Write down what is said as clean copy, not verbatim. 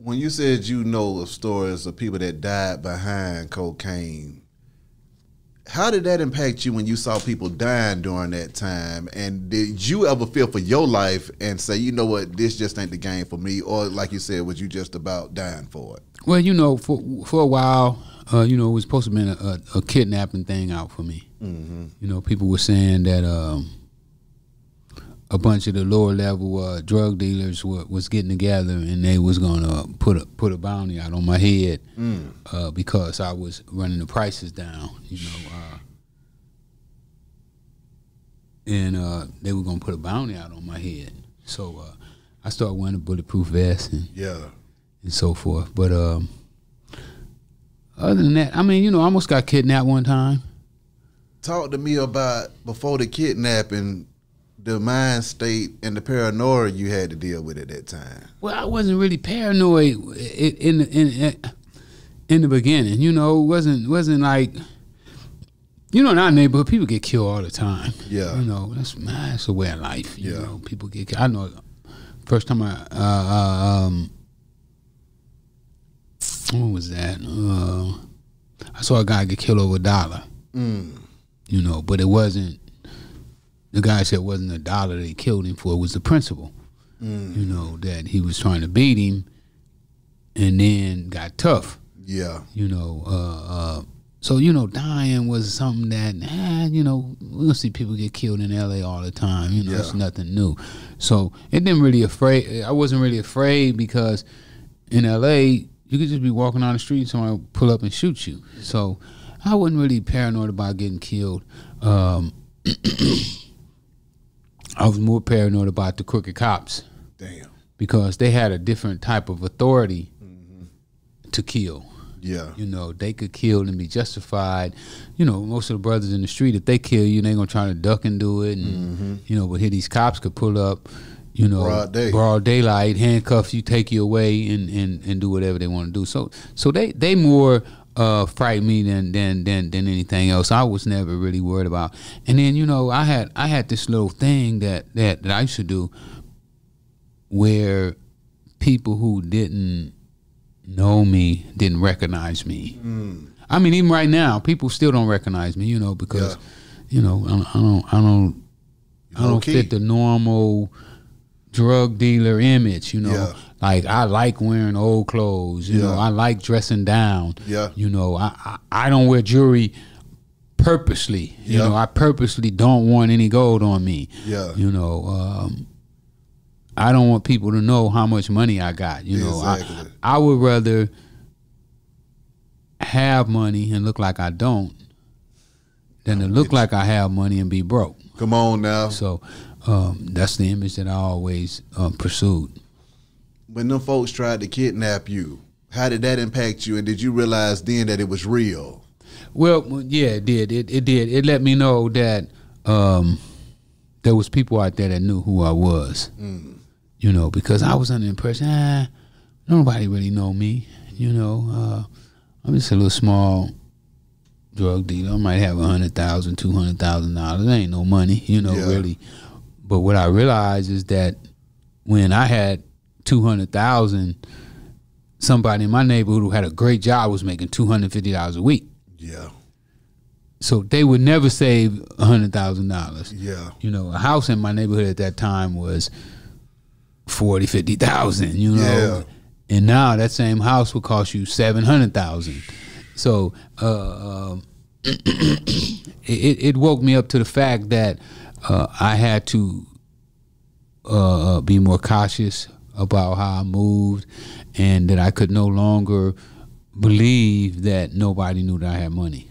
when you said you know of stories of people that died behind cocaine, how did that impact you when you saw people dying during that time? And did you ever fear for your life and say, you know what, this just ain't the game for me? Or like you said, was you just about dying for it? Well, you know, for a while, you know, it was supposed to be a kidnapping thing out for me. Mm-hmm. You know, people were saying that a bunch of the lower level drug dealers was getting together and they was gonna put a bounty out on my head because I was running the prices down, you know, and they were gonna put a bounty out on my head. So I started wearing a bulletproof vest and so forth. But other than that, I mean, you know, I almost got kidnapped one time. Talk to me about before the kidnapping, the mind state and the paranoia you had to deal with at that time. Well, I wasn't really paranoid in the beginning. You know, it wasn't like, you know, in our neighborhood, people get killed all the time. Yeah. You know, that's a way of life. You know, people get killed. I know first time what was that? I saw a guy get killed over $1. You know, but it wasn't, the guy said it wasn't $1 that he killed him for, it was the principle. You know, that he was trying to beat him and then got tough. Yeah. You know, so, you know, dying was something that, you know, we'll see people get killed in LA all the time. You know, it's nothing new. So it didn't really I wasn't really afraid because in LA, you could just be walking down the street and somebody would pull up and shoot you. So I wasn't really paranoid about getting killed. I was more paranoid about the crooked cops. Damn. Because they had a different type of authority to kill. Yeah. You know, they could kill and be justified. You know, most of the brothers in the street, if they kill you, they're going to try to duck and do it. And, you know, but here these cops could pull up, you know, broad daylight, handcuff you, take you away, and do whatever they want to do. So they more frightened me than anything else. I was never really worried about. And then, you know, I had this little thing that I used to do where people who didn't know me didn't recognize me. I mean, even right now, people still don't recognize me, you know, because you know, I don't fit the normal drug dealer image, you know. Like, I like wearing old clothes, you know. I like dressing down. You know, I don't wear jewelry purposely. You know, I purposely don't want any gold on me. You know, I don't want people to know how much money I got. You know, I would rather have money and look like I don't than to look like I have money and be broke. Come on now. So that's the image that I always pursued. When them folks tried to kidnap you, how did that impact you? And did you realize then that it was real? Well, yeah, it did. It did. It let me know that there was people out there that knew who I was. You know, because I was under the impression, nobody really know me. You know, I'm just a little small drug dealer. I might have $100,000, $200,000. It ain't no money, you know, really. But what I realized is that when I had $200,000, somebody in my neighborhood who had a great job was making $250 a week. Yeah. So they would never save $100,000. Yeah. You know, a house in my neighborhood at that time was $40,000, $50,000. You know. Yeah. And now that same house would cost you $700,000. So it woke me up to the fact that I had to be more cautious about how I moved, and that I could no longer believe that nobody knew that I had money.